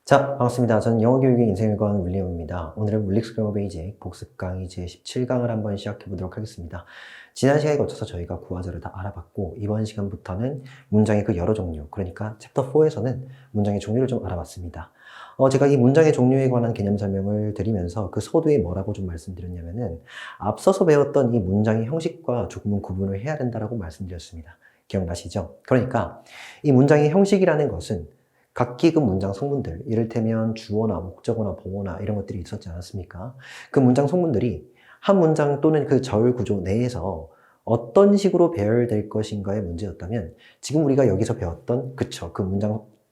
자, 반갑습니다. 저는 영어교육의 인생일관 윌리엄입니다. 오늘은 물릭스 그래머 베이직 복습 강의 제17강을 한번 시작해 보도록 하겠습니다. 지난 시간에 거쳐서 저희가 구화절을 다 알아봤고, 이번 시간부터는 문장의 그 여러 종류, 그러니까 챕터 4에서는 문장의 종류를 좀 알아봤습니다. 제가 이 문장의 종류에 관한 개념 설명을 드리면서 그 서두에 뭐라고 좀 말씀드렸냐면은, 앞서서 배웠던 이 문장의 형식과 조금은 구분을 해야 된다라고 말씀드렸습니다. 기억나시죠? 그러니까 이 문장의 형식이라는 것은 각기 그 문장 성분들, 이를테면 주어나 목적어나 보어나 이런 것들이 있었지 않았습니까? 그 문장 성분들이 한 문장 또는 그 절 구조 내에서 어떤 식으로 배열될 것인가의 문제였다면, 지금 우리가 여기서 배웠던, 그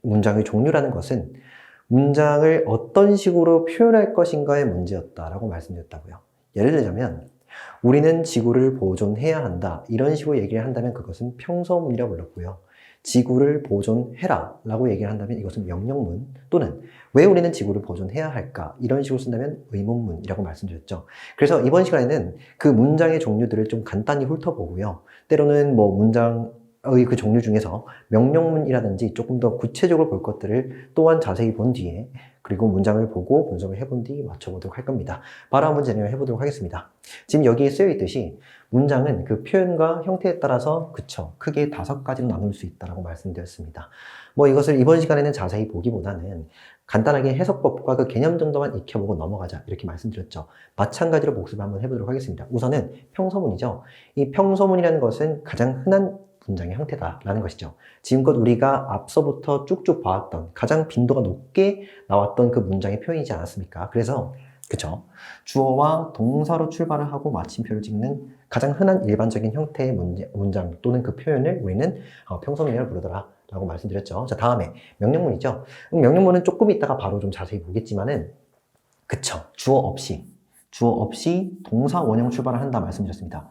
문장의 종류라는 것은 문장을 어떤 식으로 표현할 것인가의 문제였다라고 말씀드렸다고요. 예를 들자면, 우리는 지구를 보존해야 한다, 이런 식으로 얘기를 한다면 그것은 평서문이라고 불렀고요. 지구를 보존해라 라고 얘기를 한다면 이것은 명령문, 또는 왜 우리는 지구를 보존해야 할까, 이런 식으로 쓴다면 의문문이라고 말씀드렸죠. 그래서 이번 시간에는 그 문장의 종류들을 좀 간단히 훑어보고요. 때로는 뭐 문장의 그 종류 중에서 명령문이라든지 조금 더 구체적으로 볼 것들을 또한 자세히 본 뒤에, 그리고 문장을 보고 분석을 해본 뒤 맞춰보도록 할 겁니다. 바로 한번 진행을 해보도록 하겠습니다. 지금 여기에 쓰여 있듯이 문장은 그 표현과 형태에 따라서 크게 5가지로 나눌 수 있다고 말씀드렸습니다. 뭐 이것을 이번 시간에는 자세히 보기보다는 간단하게 해석법과 그 개념 정도만 익혀보고 넘어가자, 이렇게 말씀드렸죠. 마찬가지로 복습을 한번 해보도록 하겠습니다. 우선은 평서문이죠. 이 평서문이라는 것은 가장 흔한 문장의 형태다라는 것이죠. 지금껏 우리가 앞서부터 쭉쭉 봐왔던 가장 빈도가 높게 나왔던 그 문장의 표현이지 않았습니까? 그래서 주어와 동사로 출발을 하고 마침표를 찍는 가장 흔한 일반적인 형태의 문장 또는 그 표현을 우리는 평서문이라고 부르더라 라고 말씀드렸죠. 자, 다음에 명령문이죠. 명령문은 조금 이따가 바로 좀 자세히 보겠지만은, 주어 없이 동사 원형 출발을 한다 말씀드렸습니다.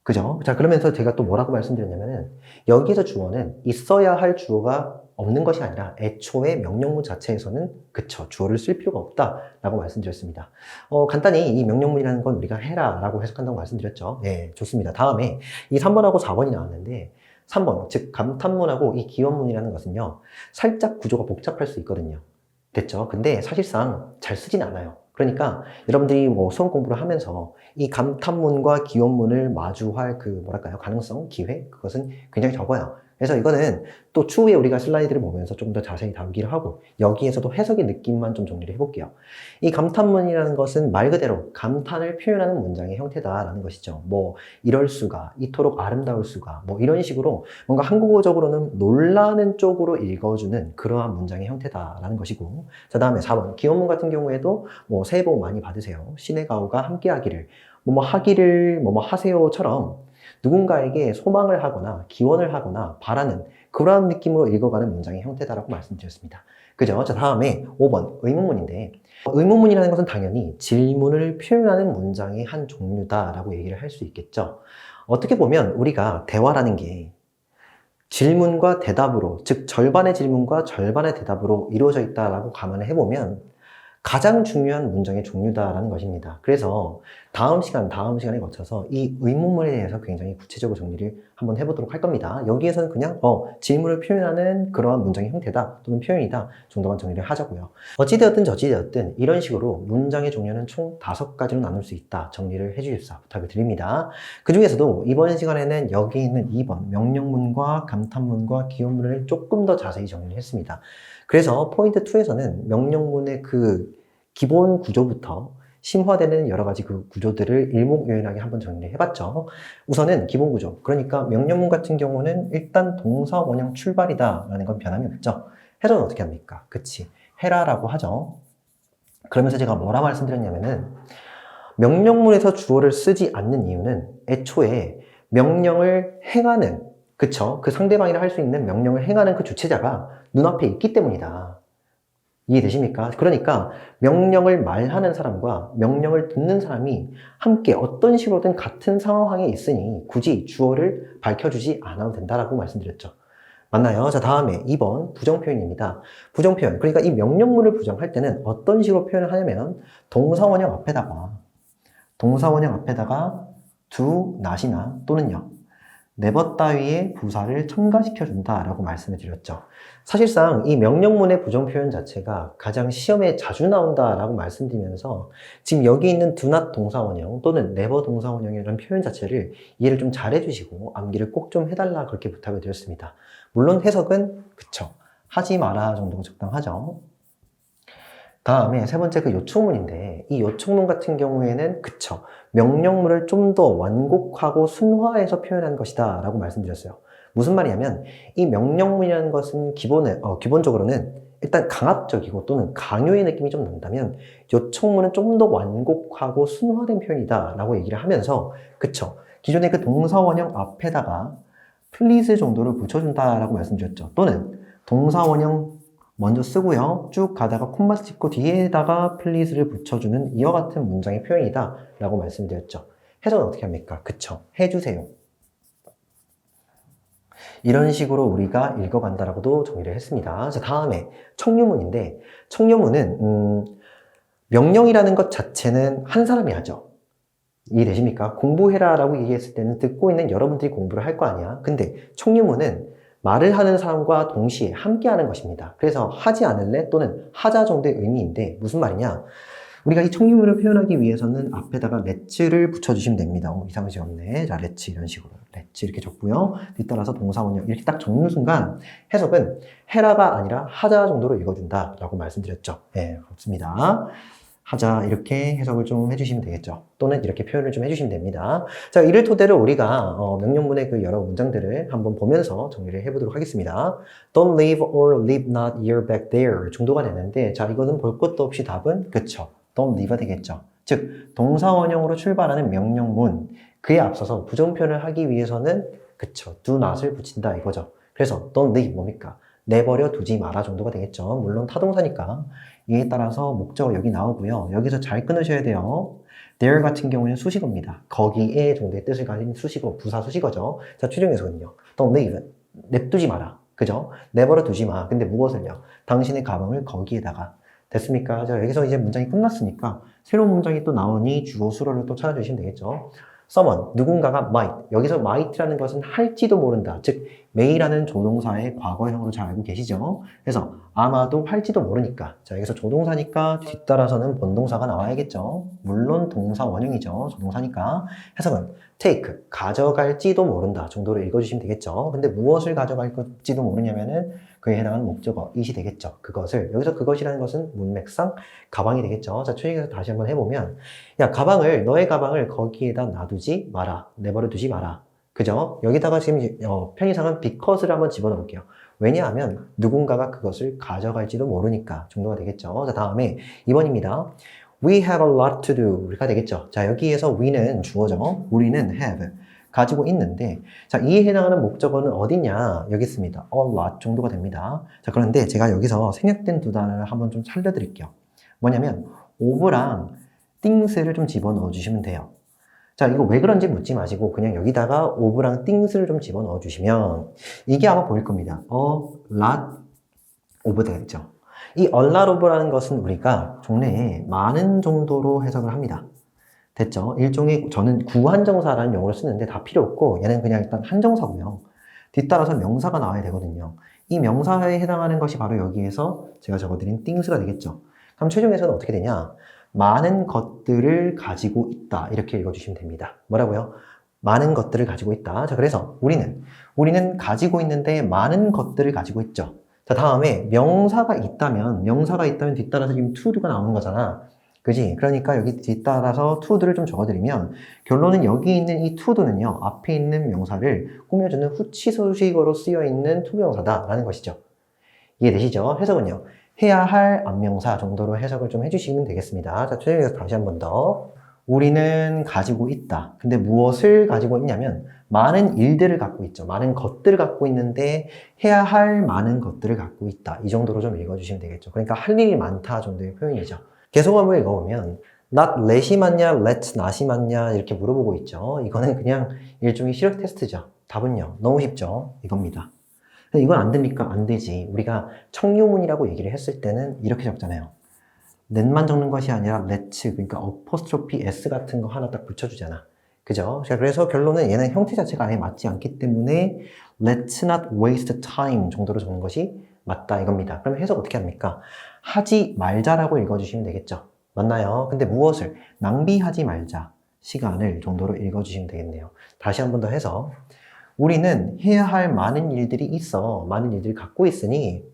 그죠? 자, 그러면서 제가 또 뭐라고 말씀드렸냐면은, 여기에서 주어는 있어야 할 주어가 없는 것이 아니라 애초에 명령문 자체에서는 주어를 쓸 필요가 없다라고 말씀드렸습니다. 간단히 이 명령문이라는 건 우리가 해라라고 해석한다고 말씀드렸죠. 네, 좋습니다. 다음에 이 3번하고 4번이 나왔는데, 3번, 즉 감탄문하고 이 기원문이라는 것은요, 살짝 구조가 복잡할 수 있거든요. 됐죠? 근데 사실상 잘 쓰진 않아요. 그러니까 여러분들이 뭐 수험 공부를 하면서 이 감탄문과 기원문을 마주할 가능성, 기회, 그것은 굉장히 적어요. 그래서 이거는 또 추후에 우리가 슬라이드를 보면서 좀 더 자세히 다루기를 하고, 여기에서도 해석의 느낌만 좀 정리를 해볼게요. 이 감탄문이라는 것은 말 그대로 감탄을 표현하는 문장의 형태다라는 것이죠. 뭐 이럴 수가, 이토록 아름다울 수가, 뭐 이런 식으로 뭔가 한국어적으로는 놀라는 쪽으로 읽어주는 그러한 문장의 형태다라는 것이고, 자, 다음에 4번 기원문 같은 경우에도 뭐 새해 복 많이 받으세요, 신의 가호가 함께 하기를, 하기를 하세요처럼 누군가에게 소망을 하거나 기원을 하거나 바라는 그러한 느낌으로 읽어가는 문장의 형태다라고 말씀드렸습니다. 그죠? 자, 다음에 5번 의문문인데, 의문문이라는 것은 당연히 질문을 표현하는 문장의 한 종류다라고 얘기를 할 수 있겠죠. 어떻게 보면 우리가 대화라는 게 질문과 대답으로, 즉 절반의 질문과 절반의 대답으로 이루어져 있다라고 감안을 해보면 가장 중요한 문장의 종류다라는 것입니다. 그래서 다음 시간에 거쳐서 이 의문문에 대해서 굉장히 구체적으로 정리를 한번 해보도록 할 겁니다. 여기에서는 그냥 질문을 표현하는 그러한 문장의 형태다 또는 표현이다 정도만 정리를 하자고요. 어찌되었든 저찌되었든 이런 식으로 문장의 종류는 총 5가지로 나눌 수 있다 정리를 해주십사 부탁을 드립니다. 그 중에서도 이번 시간에는 여기 있는 2번 명령문과 감탄문과 기원문을 조금 더 자세히 정리를 했습니다. 그래서 포인트 2에서는 명령문의 그 기본 구조부터 심화되는 여러 가지 그 구조들을 일목요연하게 한번 정리를 해봤죠. 우선은 기본 구조. 그러니까 명령문 같은 경우는 일단 동사 원형 출발이다 라는 건 변함이 없죠. 해석은 어떻게 합니까? 해라라고 하죠. 그러면서 제가 뭐라 말씀드렸냐면은, 명령문에서 주어를 쓰지 않는 이유는 애초에 명령을 행하는, 그 상대방이라 할 수 있는 명령을 행하는 그 주체자가 눈앞에 있기 때문이다. 이해되십니까? 그러니까 명령을 말하는 사람과 명령을 듣는 사람이 함께 어떤 식으로든 같은 상황에 있으니 굳이 주어를 밝혀주지 않아도 된다라고 말씀드렸죠. 맞나요? 자, 다음에 2번 부정표현입니다. 부정표현. 그러니까 이 명령문을 부정할 때는 어떤 식으로 표현을 하냐면, 동사원형 앞에다가 do, not이나 또는요, never 따위의 부사를 첨가시켜준다라고 말씀을 드렸죠. 사실상 이 명령문의 부정 표현 자체가 가장 시험에 자주 나온다라고 말씀드리면서 지금 여기 있는 do not 동사원형 또는 never 동사원형이라는 표현 자체를 이해를 좀 잘 해주시고 암기를 꼭 좀 해달라 그렇게 부탁을 드렸습니다. 물론 해석은 그쵸. 하지 마라 정도가 적당하죠. 다음에 세 번째 그 요청문인데 이 요청문 같은 경우에는 그쵸. 명령문을 좀 더 완곡하고 순화해서 표현한 것이다 라고 말씀드렸어요. 무슨 말이냐면 이 명령문이라는 것은 기본적으로는 일단 강압적이고 또는 강요의 느낌이 좀 난다면 요청문은 좀 더 완곡하고 순화된 표현이다 라고 얘기를 하면서 그쵸. 기존의 그 동사원형 앞에다가 please 정도를 붙여준다 라고 말씀드렸죠. 또는 동사원형 먼저 쓰고요. 쭉 가다가 콤마 찍고 뒤에다가 please를 붙여주는 이와 같은 문장의 표현이다 라고 말씀드렸죠. 해석은 어떻게 합니까? 그쵸. 해주세요. 이런 식으로 우리가 읽어간다라고도 정의를 했습니다. 자, 다음에 청유문인데 청유문은 명령이라는 것 자체는 한 사람이 하죠. 이해되십니까? 공부해라 라고 얘기했을 때는 듣고 있는 여러분들이 공부를 할 거 아니야. 근데 청유문은 말을 하는 사람과 동시에 함께 하는 것입니다. 그래서 하지 않을래 또는 하자 정도의 의미인데 무슨 말이냐? 우리가 이 청유문을 표현하기 위해서는 앞에다가 let를 붙여주시면 됩니다. 이상한 식 없네. 자, let 이런 식으로. let 이렇게 적고요. 뒤따라서 동사원형 이렇게 딱 적는 순간 해석은 해라가 아니라 하자 정도로 읽어준다 라고 말씀드렸죠. 네, 그렇습니다. 하자 이렇게 해석을 좀 해주시면 되겠죠. 또는 이렇게 표현을 좀 해주시면 됩니다. 자, 이를 토대로 우리가 명령문의 그 여러 문장들을 한번 보면서 정리를 해보도록 하겠습니다. Don't leave or leave not your bag there 정도가 되는데 자, 이거는 볼 것도 없이 답은 그쵸. Don't leave가 되겠죠. 즉 동사원형으로 출발하는 명령문 그에 앞서서 부정표현을 하기 위해서는 그쵸. do not을 붙인다 이거죠. 그래서 don't leave 뭡니까? 내버려 두지 마라 정도가 되겠죠. 물론 타동사니까 이에 따라서 목적어 여기 나오고요. 여기서 잘 끊으셔야 돼요. there 같은 경우는 수식어입니다. 거기에 정도의 뜻을 가진 수식어, 부사 수식어죠. 자, 최종 해석은요. Don't leave. 냅두지 마라. 그죠? 내버려 두지 마. 근데 무엇을요? 당신의 가방을 거기에다가. 됐습니까? 자, 여기서 이제 문장이 끝났으니까 새로운 문장이 또 나오니 주어 수로를 또 찾아주시면 되겠죠. someone, 누군가가 might. 여기서 might라는 것은 할지도 모른다. 즉, may라는 조동사의 과거형으로 잘 알고 계시죠? 그래서 아마도 할지도 모르니까. 자, 여기서 조동사니까 뒤따라서는 본동사가 나와야겠죠? 물론 동사 원형이죠. 조동사니까. 해석은 take, 가져갈지도 모른다 정도로 읽어주시면 되겠죠? 근데 무엇을 가져갈지도 모르냐면은 그에 해당하는 목적어, it이 되겠죠. 그것을. 여기서 그것이라는 것은 문맥상 가방이 되겠죠. 자, 최종에서 다시 한번 해보면 야, 너의 가방을 거기에다 놔두지 마라. 내버려 두지 마라. 그죠? 여기다가 지금 편의상은 because를 한번 집어넣을게요. 왜냐하면 누군가가 그것을 가져갈지도 모르니까 정도가 되겠죠. 자, 다음에 2번입니다. We have a lot to do가 되겠죠. 자, 여기에서 we는 주어죠. 우리는 have. 가지고 있는데 자, 이에 해당하는 목적어는 어디냐? 여기 있습니다. a lot 정도가 됩니다. 자, 그런데 제가 여기서 생략된 두 단어를 한번 좀 살려드릴게요. 뭐냐면 of랑 things를 좀 집어넣어 주시면 돼요. 자, 이거 왜 그런지 묻지 마시고 그냥 여기다가 of랑 things를 좀 집어넣어 주시면 이게 아마 보일 겁니다. a lot of 되겠죠. 이 a lot of라는 것은 우리가 종래에 많은 정도로 해석을 합니다. 됐죠? 일종의 저는 구한정사라는 용어를 쓰는데 다 필요 없고 얘는 그냥 일단 한정사고요. 뒤따라서 명사가 나와야 되거든요. 이 명사에 해당하는 것이 바로 여기에서 제가 적어드린 things가 되겠죠. 그럼 최종에서는 어떻게 되냐? 많은 것들을 가지고 있다. 이렇게 읽어주시면 됩니다. 뭐라고요? 많은 것들을 가지고 있다. 자, 그래서 우리는 가지고 있는데 많은 것들을 가지고 있죠. 자, 다음에 명사가 있다면 뒤따라서 지금 to도가 나오는 거잖아. 그지? 그러니까 여기 뒤따라서 to도를 좀 적어드리면 결론은 여기 있는 이 to도는요. 앞에 있는 명사를 꾸며주는 후치 수식어로 쓰여있는 투부정사다라는 것이죠. 이해되시죠? 해석은요. 해야 할 안명사 정도로 해석을 좀 해주시면 되겠습니다. 자, 최종에서 다시 한 번 더. 우리는 가지고 있다. 근데 무엇을 가지고 있냐면 많은 일들을 갖고 있죠. 많은 것들을 갖고 있는데 해야 할 많은 것들을 갖고 있다. 이 정도로 좀 읽어주시면 되겠죠. 그러니까 할 일이 많다 정도의 표현이죠. 계속 한번 읽어보면 not let이 맞냐, let not이 맞냐 이렇게 물어보고 있죠. 이거는 그냥 일종의 시력 테스트죠. 답은요. 너무 쉽죠. 이겁니다. 이건 안 됩니까? 안 되지. 우리가 청유문이라고 얘기를 했을 때는 이렇게 적잖아요. let만 적는 것이 아니라 let, 그러니까 apostrophe s 같은 거 하나 딱 붙여주잖아. 그죠? 자, 그래서 결론은 얘는 형태 자체가 아예 맞지 않기 때문에 let's not waste time 정도로 적는 것이 맞다 이겁니다. 그럼 해석 어떻게 합니까? 하지 말자라고 읽어주시면 되겠죠. 맞나요? 근데 무엇을? 낭비하지 말자. 시간을 정도로 읽어주시면 되겠네요. 다시 한 번 더 해서 우리는 해야 할 많은 일들이 있어. 많은 일들을 갖고 있으니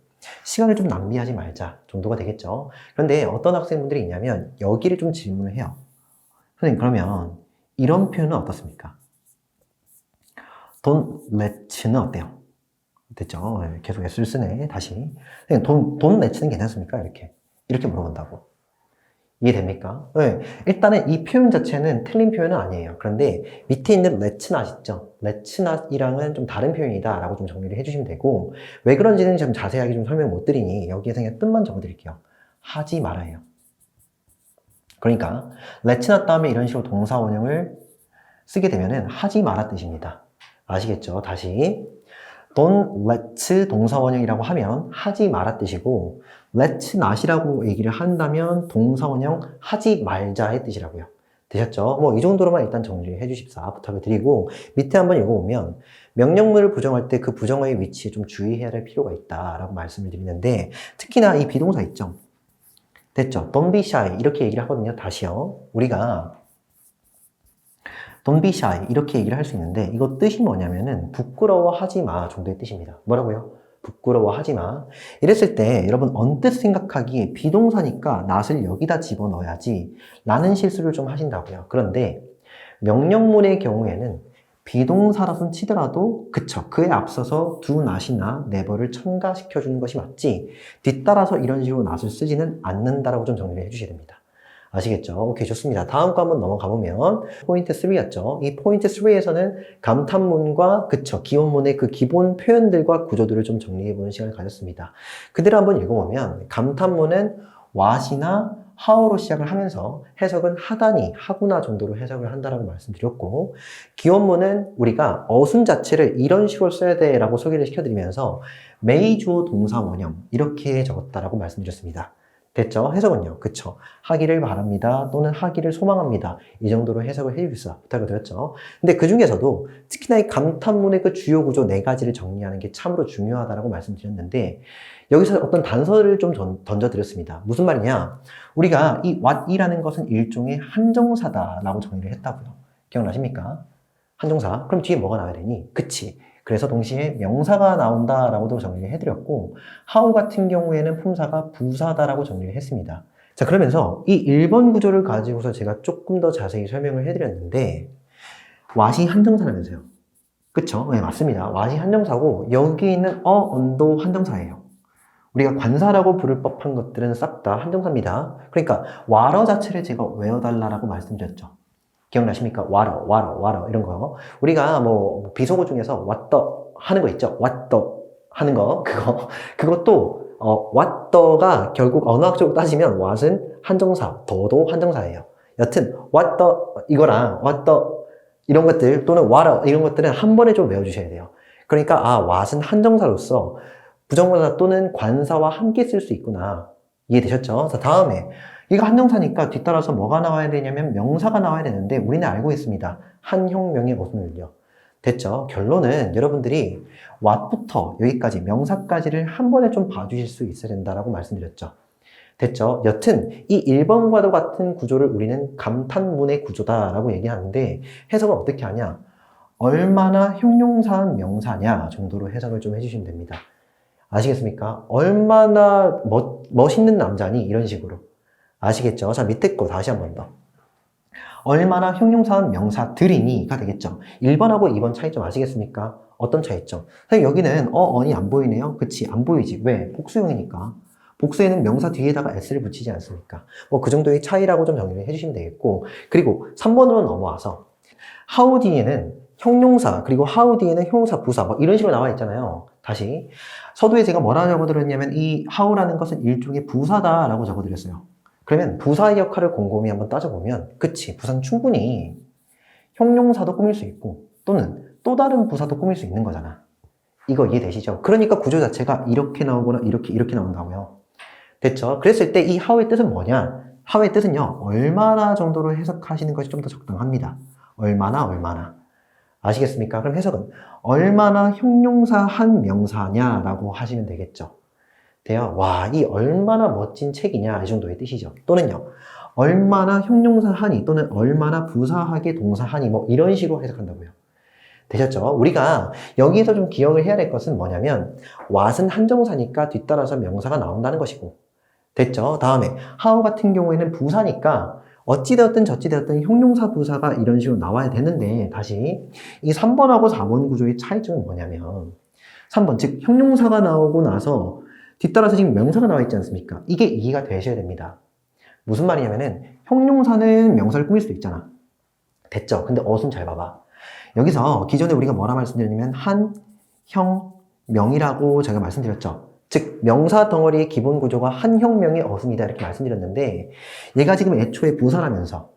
시간을 좀 낭비하지 말자 정도가 되겠죠. 그런데 어떤 학생분들이 있냐면 여기를 좀 질문을 해요. 선생님 그러면 이런 표현은 어떻습니까? Don't let는 어때요? 됐죠? 계속 S를 쓰네. 다시. don't let는 괜찮습니까? 이렇게 물어본다고. 이해됩니까? 네. 일단은 이 표현 자체는 틀린 표현은 아니에요. 그런데 밑에 있는 let's not이죠. let's not이랑은 좀 다른 표현이다 라고 좀 정리를 해주시면 되고 왜 그런지는 좀 자세하게 좀 설명 못 드리니 여기에서 그냥 뜻만 적어드릴게요. 하지 말아요. 그러니까 let's not 다음에 이런 식으로 동사 원형을 쓰게 되면은 하지 마라 뜻입니다. 아시겠죠? 다시 don't let 동사 원형이라고 하면 하지 마라 뜻이고 let not이라고 얘기를 한다면 동사 원형 하지 말자의 뜻이라고요. 되셨죠? 뭐 이 정도로만 일단 정리해 주십사 부탁을 드리고 밑에 한번 읽어보면 명령문을 부정할 때 그 부정어의 위치에 좀 주의해야 할 필요가 있다라고 말씀을 드리는데 특히나 이 비동사 있죠? 됐죠? Don't be shy 이렇게 얘기를 하거든요. 다시요. 우리가 Don't be shy 이렇게 얘기를 할 수 있는데 이거 뜻이 뭐냐면은 부끄러워하지 마 정도의 뜻입니다. 뭐라고요? 부끄러워하지 마. 이랬을 때 여러분 언뜻 생각하기에 비동사니까 not을 여기다 집어넣어야지 라는 실수를 좀 하신다고요. 그런데 명령문의 경우에는 비동사라선 치더라도 그쵸. 그에 앞서서 do not이나 never를 첨가시켜주는 것이 맞지 뒤따라서 이런 식으로 not을 쓰지는 않는다라고 좀 정리를 해주셔야 됩니다. 아시겠죠? 오케이, 좋습니다. 다음 거 한번 넘어가 보면 포인트 3였죠. 이 포인트 3에서는 감탄문과 그쵸, 기원문의 그 기본 표현들과 구조들을 좀 정리해보는 시간을 가졌습니다. 그대로 한번 읽어보면 감탄문은 what이나 how로 시작을 하면서 해석은 하다니, 하구나 정도로 해석을 한다라고 말씀드렸고 기원문은 우리가 어순 자체를 이런 식으로 써야 돼 라고 소개를 시켜드리면서 may 주어 동사 원형 이렇게 적었다라고 말씀드렸습니다. 됐죠? 해석은요. 그쵸. 하기를 바랍니다. 또는 하기를 소망합니다. 이 정도로 해석을 해주십사 부탁을 드렸죠. 근데 그 중에서도 특히나 이 감탄문의 그 주요 구조 4가지를 정리하는 게 참으로 중요하다라고 말씀드렸는데 여기서 어떤 단서를 좀 던져드렸습니다. 무슨 말이냐? 우리가 이 what이라는 것은 일종의 한정사다라고 정리를 했다고요. 기억나십니까? 한정사. 그럼 뒤에 뭐가 나와야 되니? 그치. 그래서 동시에 명사가 나온다라고도 정리를 해드렸고 how 같은 경우에는 품사가 부사다라고 정리를 했습니다. 자, 그러면서 이 1번 구조를 가지고서 제가 조금 더 자세히 설명을 해드렸는데 what이 한정사라면서요. 그쵸? 네, 맞습니다. what이 한정사고 여기 있는 on도 한정사예요. 우리가 관사라고 부를 법한 것들은 싹 다 한정사입니다. 그러니까 what어 자체를 제가 외워달라고 말씀드렸죠. 기억나십니까? 와러 이런 거. 우리가 뭐 비속어 중에서 what the 하는 거 있죠? what the 하는 거 그것도 what the가 결국 언어학적으로 따지면 what은 한정사, 더도 한정사예요. 여튼 what the 이거랑 what the 이런 것들 또는 what 이런 것들은 한 번에 좀 외워주셔야 돼요. 그러니까 what은 한정사로서 부정관사 또는 관사와 함께 쓸 수 있구나. 이해되셨죠? 자, 다음에 이거 한정사니까 뒤따라서 뭐가 나와야 되냐면 명사가 나와야 되는데 우리는 알고 있습니다. 한형명의 어순을요. 됐죠? 결론은 여러분들이 what부터 여기까지 명사까지를 한 번에 좀 봐주실 수 있어야 된다라고 말씀드렸죠. 됐죠? 여튼 이 1번과도 같은 구조를 우리는 감탄문의 구조다라고 얘기하는데 해석은 어떻게 하냐? 얼마나 형용사한 명사냐 정도로 해석을 좀 해주시면 됩니다. 아시겠습니까? 얼마나 멋있는 남자니? 이런 식으로. 아시겠죠? 자, 밑에 거 다시 한 번 더. 얼마나 형용사한 명사들이니가 되겠죠. 1번하고 2번 차이점 아시겠습니까? 어떤 차이점? 사실 여기는 언이 안 보이네요. 그치? 안 보이지. 왜? 복수형이니까. 복수에는 명사 뒤에다가 s를 붙이지 않습니까? 뭐 그 정도의 차이라고 좀 정리를 해주시면 되겠고 그리고 3번으로 넘어와서 how 뒤에는 형용사 그리고 how 뒤에는 형용사 부사 뭐 이런 식으로 나와 있잖아요. 다시 서두에 제가 뭐라 적어드렸냐면 이 how라는 것은 일종의 부사다라고 적어드렸어요. 그러면 부사의 역할을 곰곰이 한번 따져보면 그치 부사는 충분히 형용사도 꾸밀 수 있고 또는 또 다른 부사도 꾸밀 수 있는 거잖아. 이거 이해되시죠? 그러니까 구조 자체가 이렇게 나오거나 이렇게 나온다고요. 됐죠? 그랬을 때 이 how의 뜻은 뭐냐? how의 뜻은요 얼마나 정도로 해석하시는 것이 좀 더 적당합니다. 얼마나. 아시겠습니까? 그럼 해석은 얼마나 형용사 한 명사냐라고 하시면 되겠죠. 돼요. 와, 이 얼마나 멋진 책이냐 이 정도의 뜻이죠. 또는요. 얼마나 형용사 하니 또는 얼마나 부사하게 동사하니 뭐 이런 식으로 해석한다고요. 되셨죠? 우리가 여기서 좀 기억을 해야 될 것은 뭐냐면 what은 한정사니까 뒤따라서 명사가 나온다는 것이고 됐죠? 다음에 how 같은 경우에는 부사니까 어찌되었든 저찌되었든 형용사 부사가 이런 식으로 나와야 되는데 다시 이 3번하고 4번 구조의 차이점은 뭐냐면 3번 즉 형용사가 나오고 나서 뒤따라서 지금 명사가 나와 있지 않습니까? 이게 이해가 되셔야 됩니다. 무슨 말이냐면은 형용사는 명사를 꾸밀 수도 있잖아. 됐죠? 근데 어순 잘 봐봐. 여기서 기존에 우리가 뭐라 말씀드렸냐면 한, 형, 명이라고 제가 말씀드렸죠. 즉 명사 덩어리의 기본 구조가 한, 형, 명의 어순이다 이렇게 말씀드렸는데 얘가 지금 애초에 부사라면서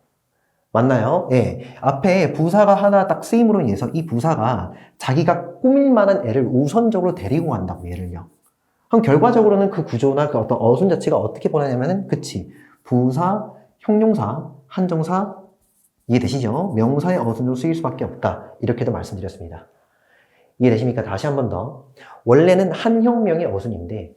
맞나요? 예. 앞에 부사가 하나 딱 쓰임으로 인해서 이 부사가 자기가 꾸밀 만한 애를 우선적으로 데리고 간다고 얘를요. 그럼 결과적으로는 그 구조나 그 어떤 어순 자체가 어떻게 보내냐면은 그치 부사, 형용사, 한정사 이해되시죠? 명사의 어순으로 쓰일 수밖에 없다 이렇게도 말씀드렸습니다. 이해되십니까? 다시 한 번 더 원래는 한형명의 어순인데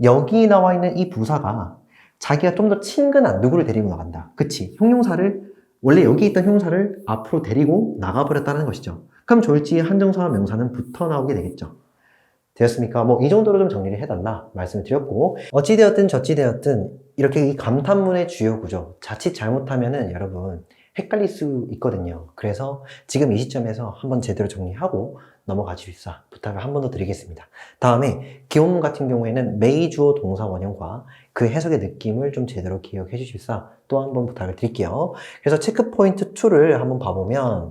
여기 나와 있는 이 부사가 자기가 좀 더 친근한 누구를 데리고 나간다. 그치? 형용사를 원래 여기 있던 형용사를 앞으로 데리고 나가버렸다는 것이죠. 그럼 졸지에 한정사와 명사는 붙어 나오게 되겠죠. 되었습니까? 뭐 이 정도로 좀 정리를 해달라 말씀을 드렸고 어찌되었든 저찌되었든 이렇게 이 감탄문의 주요 구조 자칫 잘못하면은 여러분 헷갈릴 수 있거든요. 그래서 지금 이 시점에서 한번 제대로 정리하고 넘어가 주십사 부탁을 한 번 더 드리겠습니다. 다음에 기원문 같은 경우에는 may 주어 동사 원형과 그 해석의 느낌을 좀 제대로 기억해 주십사 또 한 번 부탁을 드릴게요. 그래서 체크 포인트 2를 한번 봐보면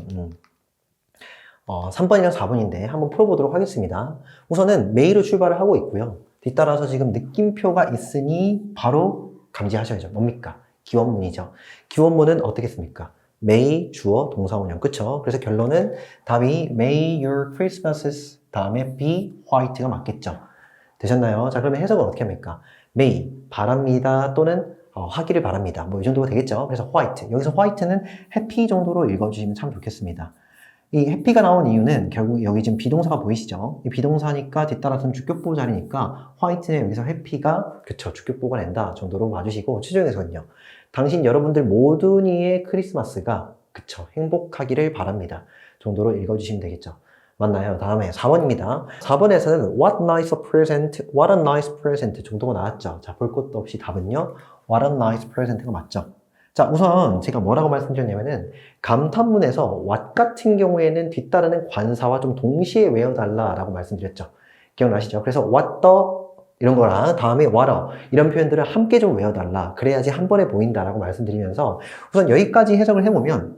3번이랑 4번인데 한번 풀어보도록 하겠습니다. 우선은 may로 출발을 하고 있고요. 뒤따라서 지금 느낌표가 있으니 바로 감지하셔야죠. 뭡니까? 기원문이죠. 기원문은 어떻겠습니까? May 주어 동사 원형 그쵸? 그래서 결론은 답이 May your Christmases 다음에 be white가 맞겠죠. 되셨나요? 자 그러면 해석은 어떻게 합니까? May 바랍니다 또는 하기를 바랍니다. 뭐 이 정도가 되겠죠. 그래서 white 여기서 white는 happy 정도로 읽어주시면 참 좋겠습니다. 이 해피가 나온 이유는 결국 여기 지금 비동사가 보이시죠? 이 비동사니까 뒤따라서는 주격보호 자리니까 화이트는 여기서 해피가 그쵸 주격보호가 낸다 정도로 봐주시고 최종 해석은요. 당신 여러분들 모두니의 크리스마스가 그쵸 행복하기를 바랍니다 정도로 읽어주시면 되겠죠. 맞나요? 다음에 4번입니다. 4번에서는 what nice present, what a nice present 정도가 나왔죠. 자, 볼 것도 없이 답은요. what a nice present가 맞죠. 자, 우선 제가 뭐라고 말씀드렸냐면은 감탄문에서 what 같은 경우에는 뒤따르는 관사와 좀 동시에 외워달라라고 말씀드렸죠. 기억나시죠? 그래서 what the 이런 거랑 다음에 what a 이런 표현들을 함께 좀 외워달라. 그래야지 한 번에 보인다라고 말씀드리면서 우선 여기까지 해석을 해보면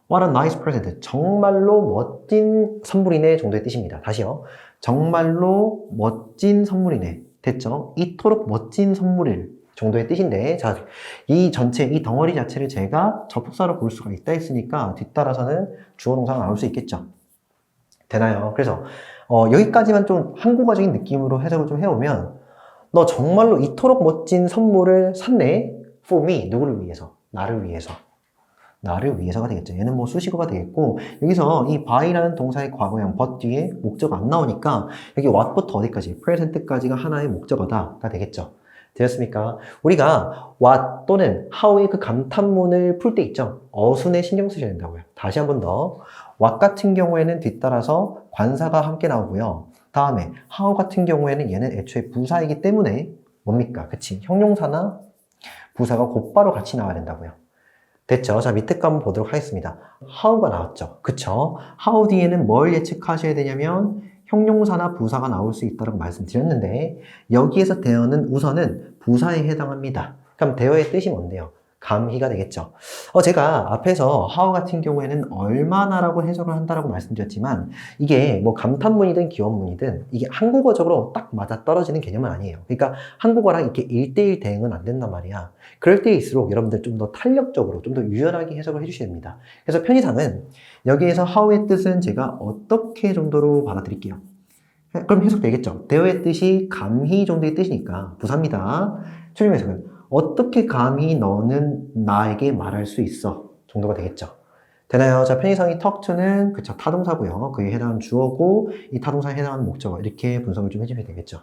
what a nice present 정말로 멋진 선물이네 정도의 뜻입니다. 다시요. 정말로 멋진 선물이네. 됐죠? 이토록 멋진 선물일 정도의 뜻인데 자, 이 전체, 이 덩어리 자체를 제가 접속사로 볼 수가 있다 했으니까 뒤따라서는 주어 동사가 나올 수 있겠죠. 되나요? 그래서 여기까지만 좀 한국어적인 느낌으로 해석을 좀 해오면 너 정말로 이토록 멋진 선물을 샀네? For me. 누구를 위해서? 나를 위해서. 나를 위해서가 되겠죠. 얘는 뭐 수식어가 되겠고 여기서 이 by라는 동사의 과거형 but 뒤에 목적어 안 나오니까 여기 what부터 어디까지? present까지가 하나의 목적어다가 되겠죠. 되었습니까? 우리가 what 또는 how의 그 감탄문을 풀 때 있죠. 어순에 신경 쓰셔야 된다고요. 다시 한 번 더. what 같은 경우에는 뒤따라서 관사가 함께 나오고요. 다음에 how 같은 경우에는 얘는 애초에 부사이기 때문에 뭡니까? 그치? 형용사나 부사가 곧바로 같이 나와야 된다고요. 됐죠? 자, 밑에 거 한번 보도록 하겠습니다. how가 나왔죠. 그쵸? how 뒤에는 뭘 예측하셔야 되냐면 형용사나 부사가 나올 수 있다고 말씀드렸는데 여기에서 대어는 우선은 부사에 해당합니다. 그럼 대어의 뜻이 뭔데요? 감히가 되겠죠. 제가 앞에서 how 같은 경우에는 얼마나라고 해석을 한다라고 말씀드렸지만 이게 뭐 감탄문이든 기원문이든 이게 한국어적으로 딱 맞아 떨어지는 개념은 아니에요. 그러니까 한국어랑 이렇게 1대1 대응은 안 된단 말이야. 그럴 때일수록 여러분들 좀 더 탄력적으로 좀 더 유연하게 해석을 해주셔야 됩니다. 그래서 편의상은 여기에서 how의 뜻은 제가 어떻게 정도로 받아들일게요. 그럼 해석되겠죠. 대어의 뜻이 감히 정도의 뜻이니까 부사입니다. 최종 해석은 어떻게 감히 너는 나에게 말할 수 있어? 정도가 되겠죠. 되나요? 자, 편의성이 talk to는 그쵸, 타동사고요. 그에 해당하는 주어고 이 타동사에 해당하는 목적어 이렇게 분석을 좀 해주면 되겠죠.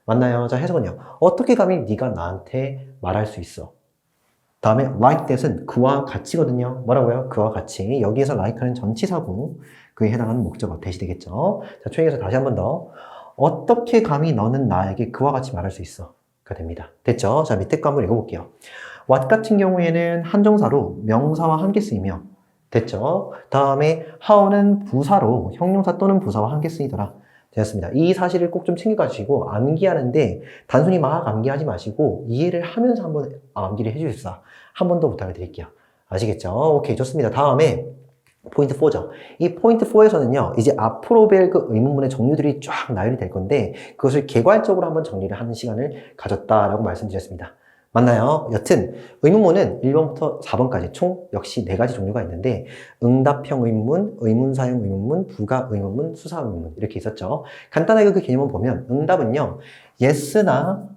맞나요? 자, 해석은요. 어떻게 감히 네가 나한테 말할 수 있어? 다음에 like that은 그와 같이거든요. 뭐라고요? 그와 같이. 여기에서 like는 전치사고 그에 해당하는 목적어 대시 되겠죠. 자, 초행해서 다시 한 번 더. 어떻게 감히 너는 나에게 그와 같이 말할 수 있어? 가 됩니다. 됐죠? 자, 밑에 거 한번 읽어볼게요. what 같은 경우에는 한정사로 명사와 함께 쓰이며 됐죠? 다음에 how는 부사로 형용사 또는 부사와 함께 쓰이더라. 되었습니다. 이 사실을 꼭 좀 챙겨가지고 암기하는데 단순히 막 암기하지 마시고 이해를 하면서 한번 암기를 해주십사. 한 번 더 부탁을 드릴게요. 아시겠죠? 오케이, 좋습니다. 다음에 포인트 4죠. 이 포인트 4에서는요, 이제 앞으로 뵐 그 의문문의 종류들이 쫙 나열이 될 건데 그것을 개괄적으로 한번 정리를 하는 시간을 가졌다라고 말씀드렸습니다. 맞나요? 여튼 의문문은 1번부터 4번까지 총 역시 4가지 종류가 있는데 응답형 의문문, 의문사형 의문문, 부가 의문문, 수사 의문문 이렇게 있었죠. 간단하게 그 개념을 보면 응답은요, yes나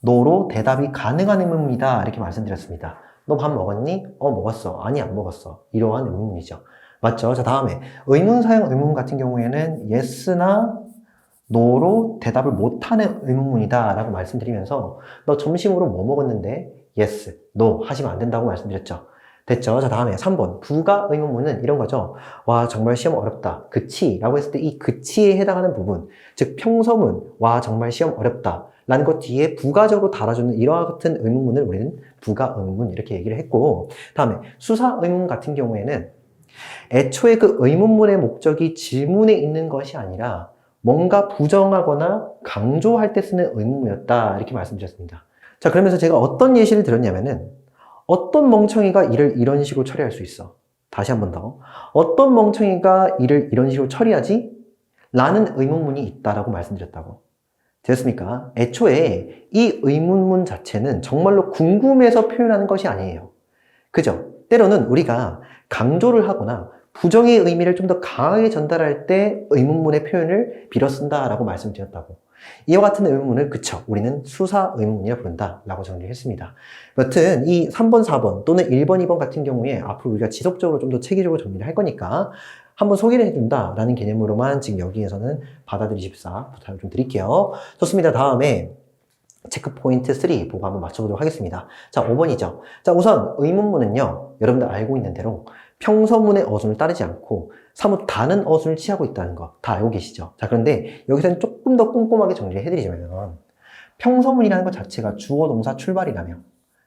no로 대답이 가능한 의문문이다 이렇게 말씀드렸습니다. 너 밥 먹었니? 먹었어. 아니, 안 먹었어. 이러한 의문문이죠. 맞죠? 자, 다음에 의문사형 의문문 같은 경우에는 yes나 no로 대답을 못하는 의문문이다 라고 말씀드리면서 너 점심으로 뭐 먹었는데? yes, no 하시면 안 된다고 말씀드렸죠. 됐죠? 자, 다음에 3번 부가 의문문은 이런 거죠. 와, 정말 시험 어렵다. 그치? 라고 했을 때 이 그치에 해당하는 부분, 즉 평서문, 와, 정말 시험 어렵다 라는 것 뒤에 부가적으로 달아주는 이와 같은 의문문을 우리는 부가 의문문 이렇게 얘기를 했고, 다음에 수사 의문문 같은 경우에는 애초에 그 의문문의 목적이 질문에 있는 것이 아니라 뭔가 부정하거나 강조할 때 쓰는 의문문이었다 이렇게 말씀드렸습니다. 자, 그러면서 제가 어떤 예시를 들었냐면은 어떤 멍청이가 일을 이런 식으로 처리할 수 있어? 다시 한 번 더. 어떤 멍청이가 일을 이런 식으로 처리하지? 라는 의문문이 있다라고 말씀드렸다고. 됐습니까? 애초에 이 의문문 자체는 정말로 궁금해서 표현하는 것이 아니에요. 그죠? 때로는 우리가 강조를 하거나 부정의 의미를 좀 더 강하게 전달할 때 의문문의 표현을 빌어 쓴다라고 말씀드렸다고. 이와 같은 의문문을 그쵸, 우리는 수사 의문문이라 부른다 라고 정리를 했습니다. 여튼 이 3번, 4번 또는 1번, 2번 같은 경우에 앞으로 우리가 지속적으로 좀 더 체계적으로 정리를 할 거니까 한번 소개를 해준다 라는 개념으로만 지금 여기에서는 받아들이십사 부탁을 좀 드릴게요. 좋습니다. 다음에 체크 포인트 3 보고 한번 맞춰보도록 하겠습니다. 자, 5번이죠. 자, 우선 의문문은요, 여러분들 알고 있는 대로 평서문의 어순을 따르지 않고 사뭇 다른 어순을 취하고 있다는 거 다 알고 계시죠? 자, 그런데 여기서는 조금 더 꼼꼼하게 정리를 해드리자면 평서문이라는 것 자체가 주어, 동사, 출발이라며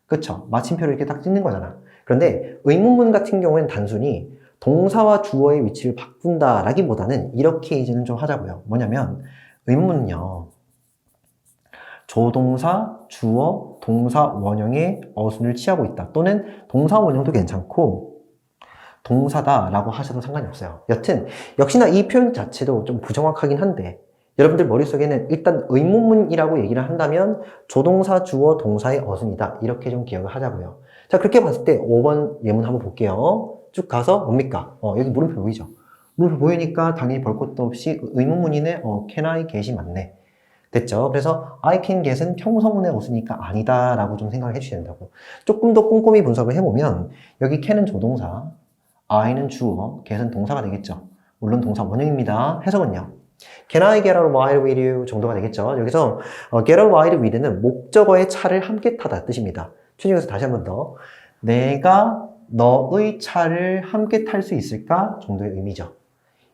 그쵸? 마침표를 이렇게 딱 찍는 거잖아. 그런데 의문문 같은 경우에는 단순히 동사와 주어의 위치를 바꾼다라기보다는 이렇게 이제는 좀 하자고요. 뭐냐면 의문문은요, 조동사, 주어, 동사 원형의 어순을 취하고 있다. 또는 동사 원형도 괜찮고 동사다라고 하셔도 상관이 없어요. 여튼 역시나 이 표현 자체도 좀 부정확하긴 한데 여러분들 머릿속에는 일단 의문문이라고 얘기를 한다면 조동사, 주어, 동사의 어순이다. 이렇게 좀 기억을 하자고요. 자, 그렇게 봤을 때 5번 예문 한번 볼게요. 쭉 가서 뭡니까? 여기 물음표 보이죠? 물음표 보이니까 당연히 볼 것도 없이 의문문이네. can I get이 맞네. 됐죠? 그래서 I can get은 평서문의 어순이니까 아니다 라고 좀 생각을 해주셔야 된다고. 조금 더 꼼꼼히 분석을 해보면 여기 can은 조동사, I는 주어, get은 동사가 되겠죠. 물론 동사 원형입니다. 해석은요, Can I get a ride with you 정도가 되겠죠. 여기서 get a ride with는 목적어의 차를 함께 타다 뜻입니다. 추진해서 다시 한 번 더, 내가 너의 차를 함께 탈 수 있을까 정도의 의미죠.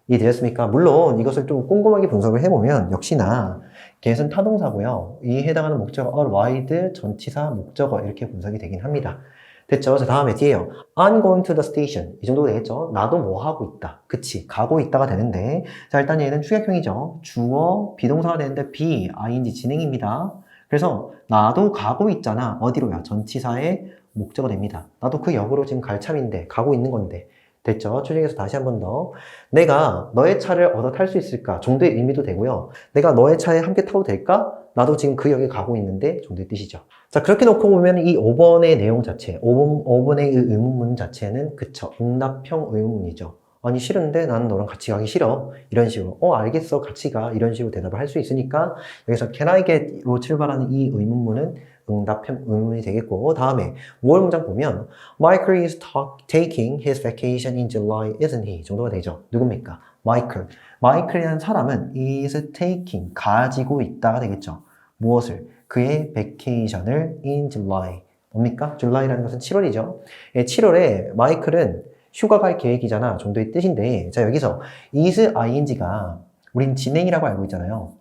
이해되셨습니까? 물론 이것을 좀 꼼꼼하게 분석을 해보면 역시나 get은 타동사고요. 이에 해당하는 목적어 ride, 전치사, 목적어 이렇게 분석이 되긴 합니다. 됐죠? 자, 다음에 뒤에요. I'm going to the station. 이 정도 되겠죠? 나도 뭐 하고 있다. 그치? 가고 있다가 되는데. 자, 일단 얘는 축약형이죠. 주어, 비동사가 되는데 be, ing 진행입니다. 그래서 나도 가고 있잖아. 어디로야? 전치사의 목적어 됩니다. 나도 그 역으로 지금 갈 참인데, 가고 있는 건데. 됐죠? 추정해서 다시 한 번 더. 내가 너의 차를 얻어 탈 수 있을까? 정도의 의미도 되고요. 내가 너의 차에 함께 타도 될까? 나도 지금 그 역에 가고 있는데 정도의 뜻이죠. 자, 그렇게 놓고 보면 이 5번의 내용 자체, 5번의 의문문 자체는 그쵸, 응답형 의문문이죠. 아니 싫은데 나는 너랑 같이 가기 싫어. 이런 식으로 알겠어 같이 가. 이런 식으로 대답을 할 수 있으니까 여기서 can I get로 출발하는 이 의문문은 응답형 의문이 되겠고, 다음에 5월 문장 보면 Michael is taking his vacation in July, isn't he? 정도가 되죠. 누굽니까? Michael. Michael이라는 사람은 is taking, 가지고 있다가 되겠죠. 무엇을? 그의 vacation을 in July. 뭡니까? July라는 것은 7월이죠. 7월에 마이클은 휴가 갈 계획이잖아 정도의 뜻인데, 자 여기서 is ing가 우린 진행이라고 알고 있잖아요.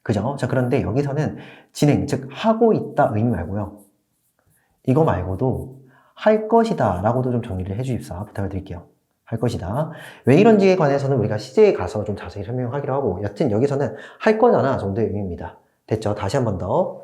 그죠? 자 그런데 여기서는 진행, 즉 하고 있다 의미 말고요. 이거 말고도 할 것이다 라고도 좀 정리를 해주십사 부탁을 드릴게요. 할 것이다. 왜 이런지에 관해서는 우리가 시제에 가서 좀 자세히 설명하기로 하고, 여튼 여기서는 할 거잖아 정도의 의미입니다. 됐죠? 다시 한 번 더.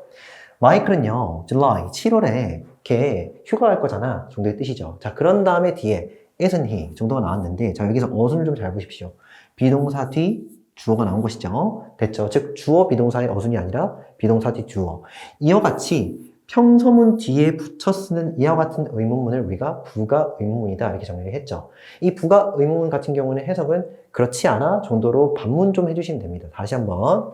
마이클은요, July, 7월에 걔 휴가 갈 거잖아 정도의 뜻이죠. 자, 그런 다음에 뒤에 isn't he 정도가 나왔는데, 자, 여기서 어순을 좀 잘 보십시오. 비동사 뒤 주어가 나온 것이죠. 됐죠? 즉, 주어 비동사의 어순이 아니라 비동사 뒤 주어. 이와 같이 평서문 뒤에 붙여 쓰는 이와 같은 의문문을 우리가 부가 의문문이다 이렇게 정리를 했죠. 이 부가 의문문 같은 경우는 해석은 그렇지 않아 정도로 반문 좀 해주시면 됩니다. 다시 한번.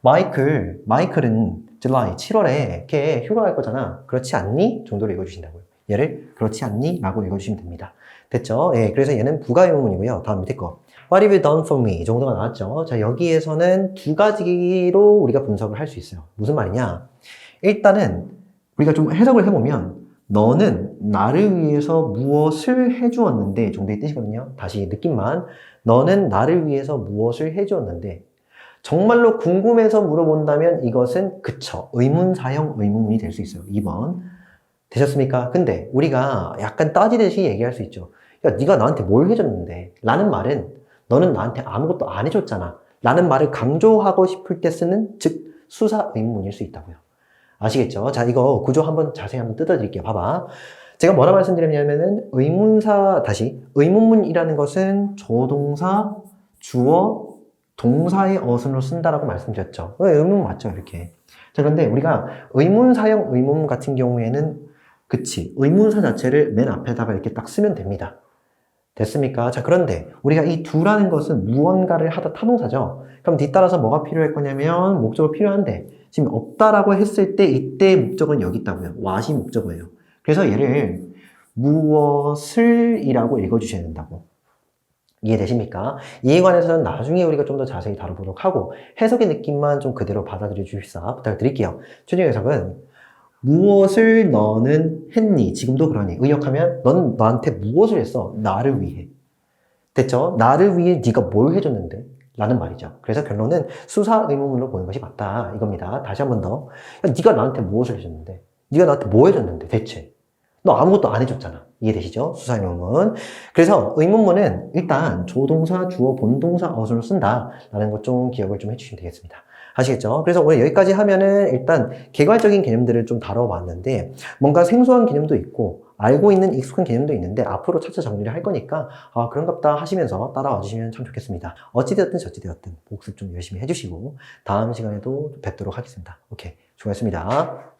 마이클은 July, 7월에 걔 휴가 갈 거잖아. 그렇지 않니? 정도로 읽어주신다고요. 얘를 그렇지 않니? 라고 읽어주시면 됩니다. 됐죠? 예, 그래서 얘는 부가 의문문이고요. 다음 밑에 거. What have you done for me? 이 정도가 나왔죠. 자, 여기에서는 두 가지로 우리가 분석을 할 수 있어요. 무슨 말이냐? 일단은 우리가 좀 해석을 해보면 너는 나를 위해서 무엇을 해주었는데 정도의 뜻이거든요. 다시 느낌만. 너는 나를 위해서 무엇을 해주었는데, 정말로 궁금해서 물어본다면 이것은 그쵸. 의문사형 의문문이 될 수 있어요. 2번. 되셨습니까? 근데 우리가 약간 따지듯이 얘기할 수 있죠. 야, 네가 나한테 뭘 해줬는데? 라는 말은 너는 나한테 아무것도 안 해줬잖아. 라는 말을 강조하고 싶을 때 쓰는, 즉 수사 의문문일 수 있다고요. 아시겠죠? 자, 이거 구조 한번 자세히 한번 뜯어드릴게요. 봐봐. 제가 뭐라 말씀드렸냐면은 의문문이라는 것은 조동사, 주어, 동사의 어순으로 쓴다라고 말씀드렸죠. 의문문 맞죠? 이렇게. 자, 그런데 우리가 의문사형 의문문 같은 경우에는 그치, 의문사 자체를 맨 앞에다가 이렇게 딱 쓰면 됩니다. 됐습니까? 자, 그런데 우리가 이 두라는 것은 무언가를 하다 타동사죠. 그럼 뒤따라서 뭐가 필요할 거냐면 목적어 필요한데, 지금 없다라고 했을 때 이때의 목적은 여기 있다고요. what이 목적어예요. 그래서 얘를 무엇을 이라고 읽어주셔야 된다고. 이해되십니까? 이에 관해서는 나중에 우리가 좀 더 자세히 다뤄보도록 하고, 해석의 느낌만 좀 그대로 받아들여 주십사 부탁드릴게요. 최종 해석은 무엇을 너는 했니? 지금도 그러니. 의역하면 넌 나한테 무엇을 했어? 나를 위해. 됐죠? 나를 위해 네가 뭘 해줬는데? 라는 말이죠. 그래서 결론은 수사 의문문으로 보는 것이 맞다 이겁니다. 다시 한 번 더. 야, 네가 나한테 무엇을 해줬는데? 네가 나한테 뭐 해줬는데 대체? 너 아무것도 안 해줬잖아. 이해되시죠? 수사 의문문. 그래서 의문문은 일단 조동사, 주어, 본동사, 어순을 쓴다라는 것 좀 기억을 좀 해주시면 되겠습니다. 아시겠죠? 그래서 오늘 여기까지 하면은 일단 개괄적인 개념들을 좀 다뤄봤는데, 뭔가 생소한 개념도 있고 알고 있는 익숙한 개념도 있는데 앞으로 차차 정리를 할 거니까 그런갑다 하시면서 따라와 주시면 참 좋겠습니다. 어찌되었든 저찌되었든 복습 좀 열심히 해주시고 다음 시간에도 뵙도록 하겠습니다. 오케이, 수고하셨습니다.